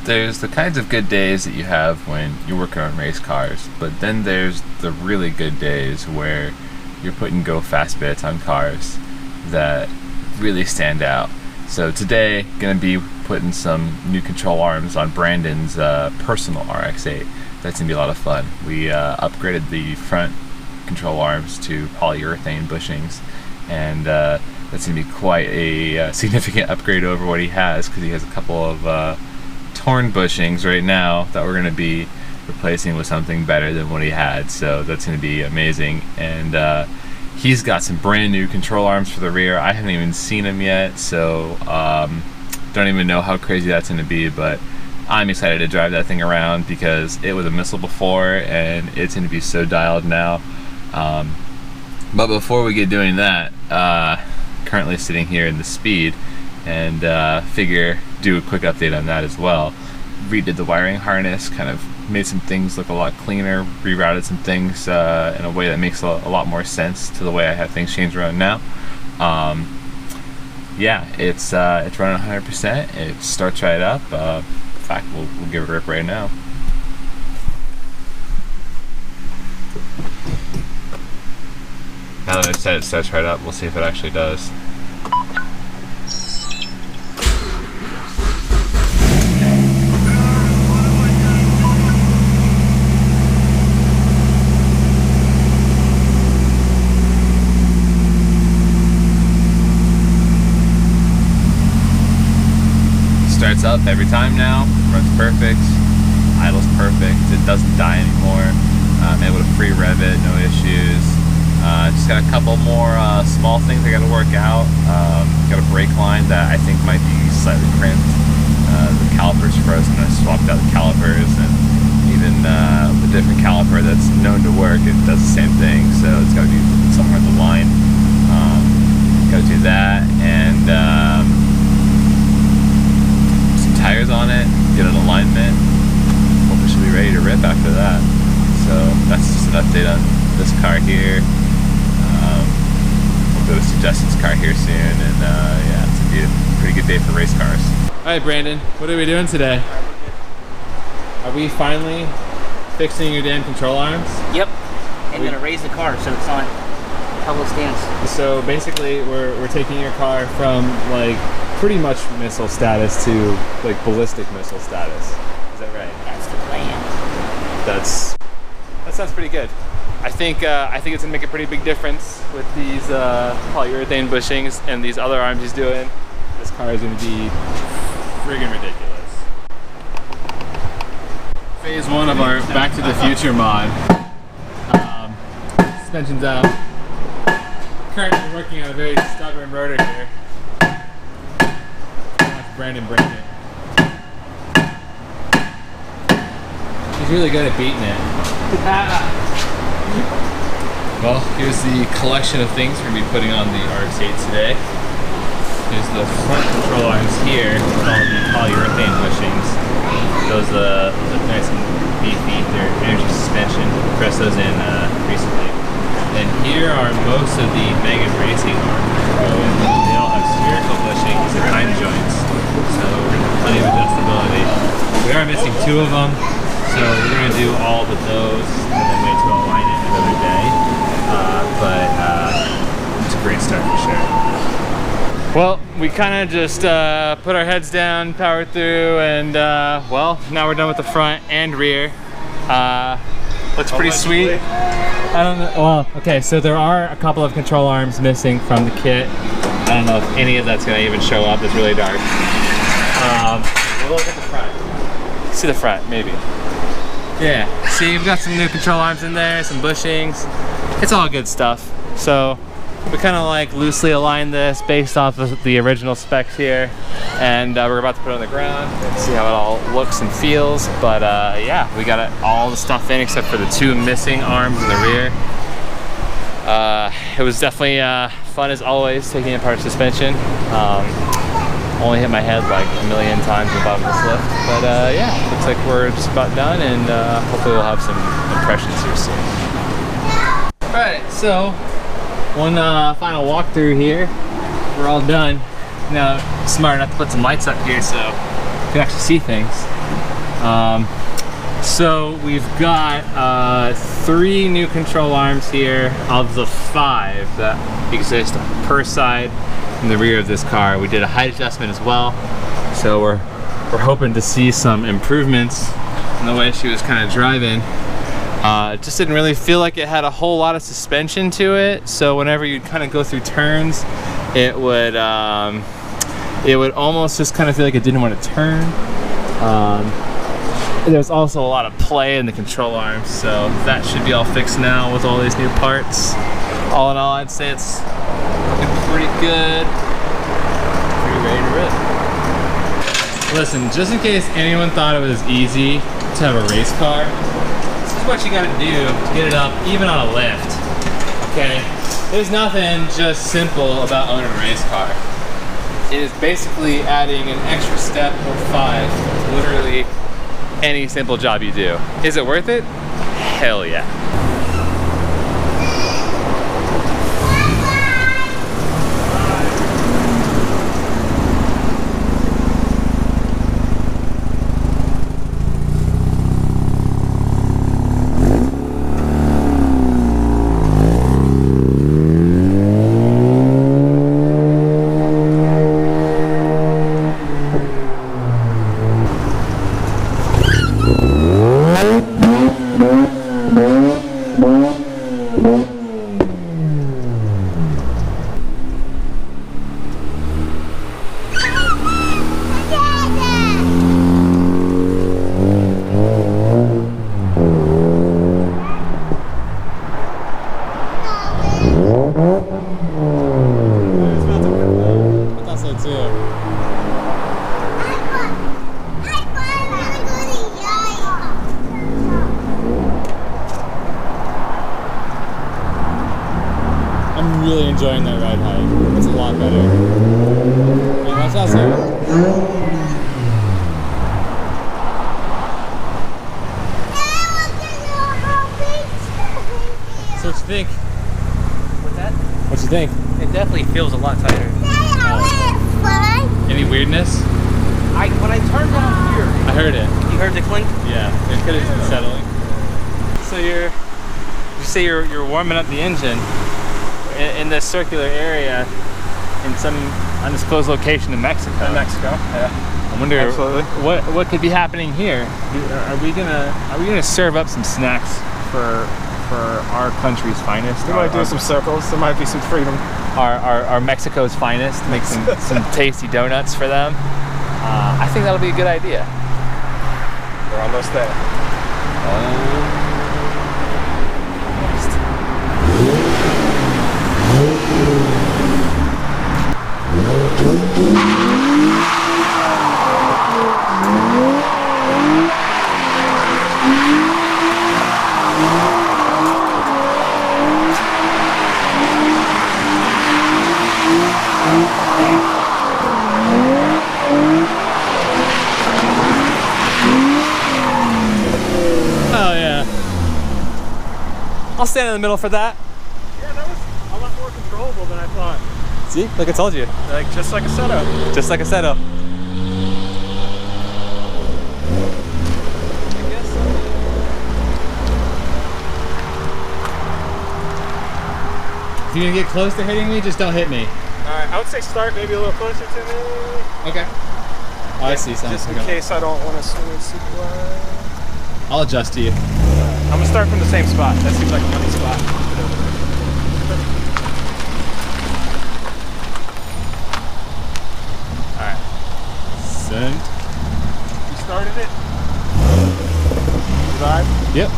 There's the kinds of good days that you have when you're working on race cars, but then there's the really good days where you're putting go fast bits on cars that really stand out. So today, gonna be putting some new control arms on Brandon's personal RX8. That's gonna be a lot of fun. We upgraded the front control arms to polyurethane bushings, and that's gonna be quite a significant upgrade over what he has, because he has a couple of torn bushings right now that we're going to be replacing with something better than what he had. So that's going to be amazing. And he's got some brand new control arms for the rear. I haven't even seen them yet, so don't even know how crazy that's going to be, but I'm excited to drive that thing around because it was a missile before and it's going to be so dialed now. But before we get doing that, currently sitting here in the Speed, and figure do a quick update on that as well. Redid the wiring harness, kind of made some things look a lot cleaner, rerouted some things in a way that makes a lot more sense to the way I have things changed around now. Yeah, it's running 100%. It starts right up. In fact, we'll give it a rip right now. Now that I've said it starts right up, we'll see if it actually does. Starts up every time now, runs perfect, idles perfect, it doesn't die anymore. I'm able to free rev it, no issues. Just got a couple more small things I got to work out. Got a brake line that I think might be slightly crimped. The caliper's frozen. I swapped out the calipers, and even the different caliper that's known to work, it does the same thing. So it's got to be somewhere in the line. Got to do that, and tires on it, get an alignment. Hope it should be ready to rip after that. So that's just an update on this car here. We'll go to Justin's car here soon, and yeah, it's gonna be a pretty good day for race cars. All right, Brandon, what are we doing today? Are we finally fixing your damn control arms? Yep, and gonna raise the car so it's on a couple of stands. So basically, we're taking your car from like pretty much missile status to like ballistic missile status. Is that right? That's the plan. That sounds pretty good. I think it's gonna make a pretty big difference with these polyurethane bushings and these other arms he's doing. This car is gonna be friggin' ridiculous. Phase 1 of our Back to the Future mod. Suspension's out. Currently working on a very stubborn rotor here. Brandon bring it. He's really good at beating it. Well, here's the collection of things we're going to be putting on the RX8 today. There's the front control arms here with all the polyurethane bushings. Those look nice and beefy. They're energy suspension. We pressed those in recently. And here are most of the Megan Racing arms. They all have spherical bushings and time joints. So we're going to have plenty of adjustability. We are missing 2 of them, so we're going to do all but those and then wait to align it another day. But it's a great start for sure. Well, we kind of just put our heads down, powered through, and well, now we're done with the front and rear. Looks pretty sweet. I don't know. Well, okay, so there are a couple of control arms missing from the kit. I don't know if any of that's going to even show up. It's really dark. We'll look at the front. See the front, maybe. Yeah. See, we've got some new control arms in there, some bushings. It's all good stuff. So we kind of like loosely aligned this based off of the original specs here, and we're about to put it on the ground and see how it all looks and feels. But yeah, we got all the stuff in except for the 2 missing arms in the rear. It was definitely fun as always taking apart suspension. Only hit my head like a million times in the bottom of this lift, but yeah, looks like we're just about done, and hopefully we'll have some impressions here soon. Alright, so one final walkthrough here. We're all done. Now, smart enough to put some lights up here so you can actually see things. So we've got 3 new control arms here of the 5 that exist per side in the rear of this car. We did a height adjustment as well, so we're hoping to see some improvements in the way she was kind of driving. It just didn't really feel like it had a whole lot of suspension to it, so whenever you'd kind of go through turns, it would almost just kind of feel like it didn't want to turn. There's also a lot of play in the control arms, so that should be all fixed now with all these new parts. All in all, I'd say it's looking pretty good. Pretty ready to rip. Listen, just in case anyone thought it was easy to have a race car, this is what you gotta do to get it up, even on a lift, okay? There's nothing just simple about owning a race car. It is basically adding an extra step or 5 to literally any simple job you do. Is it worth it? Hell yeah. I'm really enjoying that ride height. It's a lot better. Hey, watch out, Sam. So what you think? What's that? What you think? It definitely feels a lot tighter. Any weirdness? When I turned down here, I heard it. you heard the clink? Yeah, it could have been settling. So you say you're warming up the engine in this circular area in some undisclosed location in Mexico. In Mexico, yeah. I wonder Absolutely. what could be happening here. Are we gonna serve up some snacks for our country's finest? We might do some circles. There might be some freedom. Our Mexico's finest. Make some tasty donuts for them. I think that'll be a good idea. We're almost there. Oh yeah. I'll stand in the middle for that. Yeah, that was a lot more controllable than I thought. See? Like I told you. Like, just like a setup. Just like a setup. I guess so. If you're gonna get close to hitting me, just don't hit me. Alright, I would say start maybe a little closer to me. Okay. Oh, I see something. Just in case I don't want to swing it super wide. I'll adjust to you. I'm gonna start from the same spot. That seems like a funny spot. Alright. Send. You started it? You vibe? Yep.